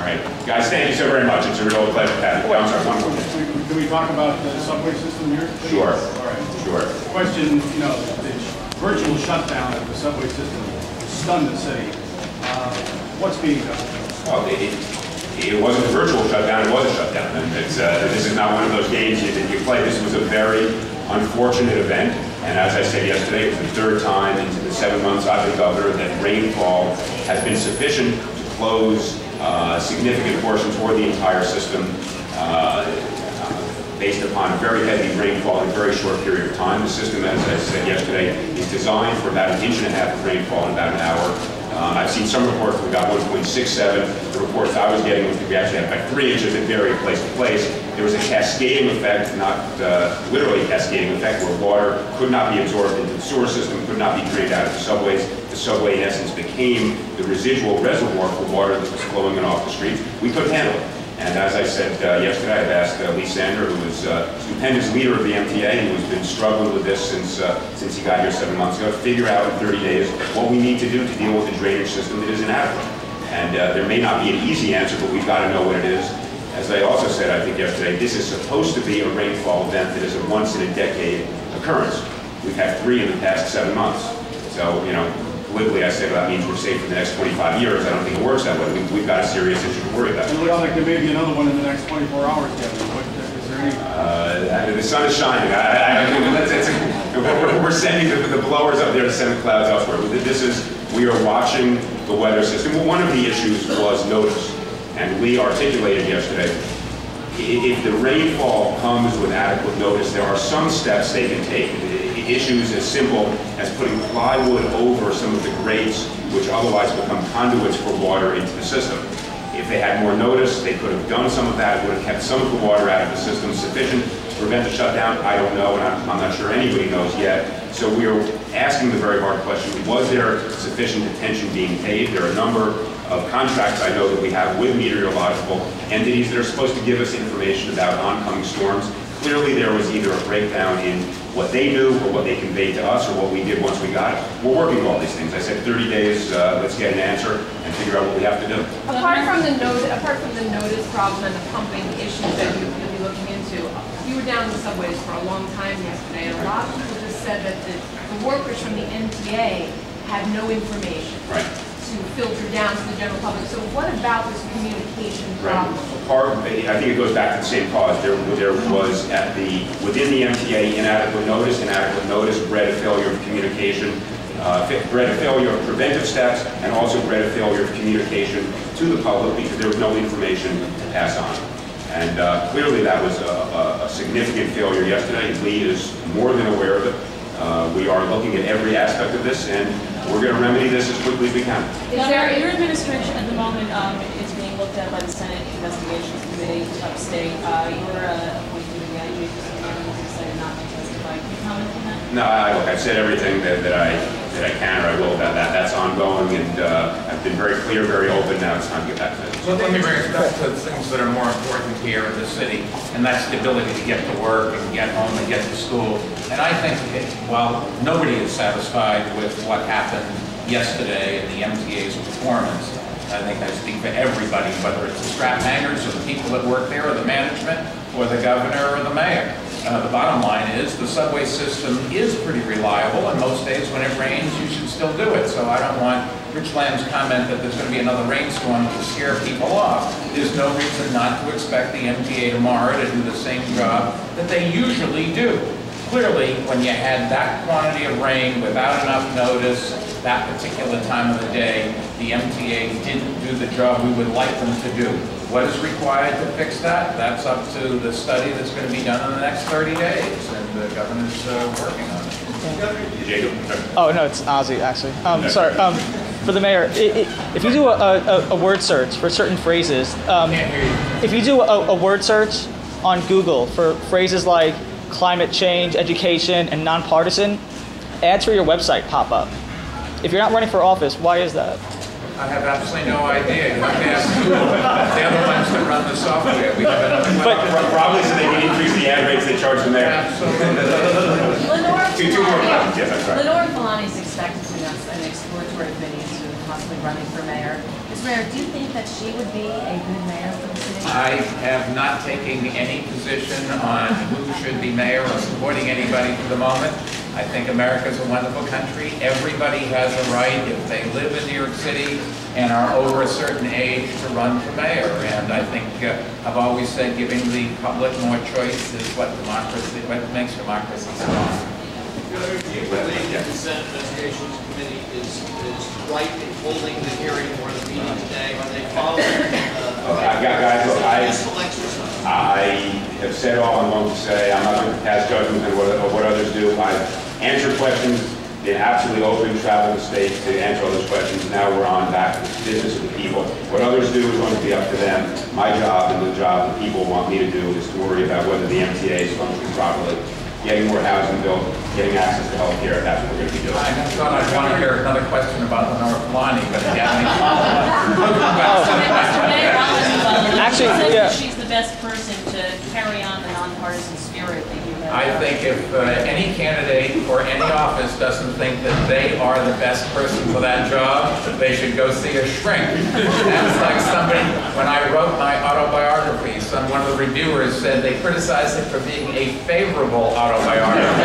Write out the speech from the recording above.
All right. Guys, thank you so very much. It's a real pleasure to have you. I'm sorry, one more. Can we talk about the subway system here? Sure. All right. Sure. Question, the virtual shutdown of the subway system stunned the city. What's being done? Well, it wasn't a virtual shutdown, it was a shutdown. And this is not one of those games that you play. This was a very unfortunate event. And as I said yesterday, it was the third time in the 7 months I've been governor that rainfall has been sufficient to close significant portions or the entire system based upon very heavy rainfall in a very short period of time. The system, as I said yesterday, is designed for about 1.5 inches of rainfall in about an hour. I've seen some reports we got 1.67. The reports I was getting was that we actually had about 3 inches that varied place to place. There was a cascading effect, not literally a cascading effect, where water could not be absorbed into the sewer system, could not be drained out of the subways. The subway, in essence, became the residual reservoir for water that was flowing in off the streets. We couldn't handle it. And as I said yesterday, I've asked Lee Sander, who was a stupendous leader of the MTA and who's been struggling with this since he got here 7 months ago, to figure out in 30 days what we need to do to deal with the drainage system that is inadequate. And there may not be an easy answer, but we've got to know what it is. As I also said, I think yesterday, this is supposed to be a rainfall event that is a once-in-a-decade occurrence. We've had 3 in the past 7 months. So, politically, I say that means we're safe for the next 25 years. I don't think it works that way. We've got a serious issue to worry about. It looks like there may be another one in the next 24 hours, Kevin. Is there any? The sun is shining. We're sending the blowers up there to send the clouds elsewhere. We are watching the weather system. Well, one of the issues was notice. And Lee articulated yesterday, if the rainfall comes with adequate notice, there are some steps they can take. Issues as simple as putting plywood over some of the grates, which otherwise become conduits for water into the system. If they had more notice, they could have done some of that. It would have kept some of the water out of the system sufficient to prevent the shutdown. I don't know, and I'm not sure anybody knows yet. So we are asking the very hard question, was there sufficient attention being paid? There are a number of contracts I know that we have with meteorological entities that are supposed to give us information about oncoming storms. Clearly there was either a breakdown in what they knew or what they conveyed to us or what we did once we got it. We're working on all these things. I said 30 days, let's get an answer and figure out what we have to do. Apart from the notice problem and the pumping issues that you'll be looking into, you were down in the subways for a long time yesterday, and a lot of people just said that the workers from the MTA had no information. Right. To filter down to the general public. So what about this communication problem? Right. I think it goes back to the same cause. There was within the MTA inadequate notice bred a failure of communication, bred a failure of preventive steps, and also bred a failure of communication to the public because there was no information to pass on. And clearly that was a significant failure yesterday. Lee is more than aware of it. We are looking at every aspect of this, and we're going to remedy this as quickly as we can. Your administration at the moment is being looked at by the Senate Investigations Committee upstate. You were appointed to the IG and decided not to testify. Can you comment on that? No, look, I've said everything that I can or I will about that. That's ongoing, and I've been very clear, very open. Now it's time to get back to it. So let me bring us back to the things that are more important here in the city, and that's the ability to get to work and get home and get to school. And I think, while nobody is satisfied with what happened yesterday in the MTA's performance, I think I speak for everybody, whether it's the strap hangers or the people that work there or the management or the governor or the mayor. The bottom line is the subway system is pretty reliable, and most days when it rains, you should still do it. So I don't want Rich Lamb's comment that there's going to be another rainstorm to scare people off. There's no reason not to expect the MTA tomorrow to do the same job that they usually do. Clearly, when you had that quantity of rain without enough notice, that particular time of the day, the MTA didn't do the job we would like them to do. What is required to fix that? That's up to the study that's going to be done in the next 30 days, and the governor's working on it. Jacob. Oh, no, it's Ozzy, actually. Sorry. For the mayor, if you do a word search for certain phrases, if you do a word search on Google for phrases like climate change, education, and nonpartisan, ads for your website pop up. If you're not running for office, why is that? I have absolutely no idea. You have to ask Google. They're the ones that run the software. We have probably so they can increase the ad rates they charge the mayor. Lenore Two more questions. Yes, I'm sorry. Lenore Falani is expected to announce an exploratory bidding to possibly running for mayor. Mr. Mayor, do you think that she would be a good mayor for the city? I have not taken any position on who should be mayor or supporting anybody for the moment. I think America is a wonderful country. Everybody has a right, if they live in New York City and are over a certain age, to run for mayor. And I think I've always said giving the public more choice is what makes democracy strong. Do you believe that the Senate Investigations Committee is right in holding the hearing or the meeting today? Are they following Guys, look, successful exercise? I have said all I'm going to say. I'm not going to pass judgment on what others do. I've answered questions, been absolutely open, traveled the state to answer all those questions. Now we're on back to the business of the people. What others do is going to be up to them. My job and the job the people want me to do is to worry about whether the MTA is functioning properly, getting more housing built, getting access to health care. That's what we're going to be doing. I thought I'd want to hear another question about Lenore Kalani, but again, Mr. Mayor, I'll let you follow. Actually, She said yeah. that she's the best person to carry on the nonpartisan spirit that you have. I think if any candidate for any office doesn't think that they are the best person for that job, they should go see a shrink. That's like somebody, when I wrote my autobiography, one of the reviewers said they criticized it for being a favorable autobiography.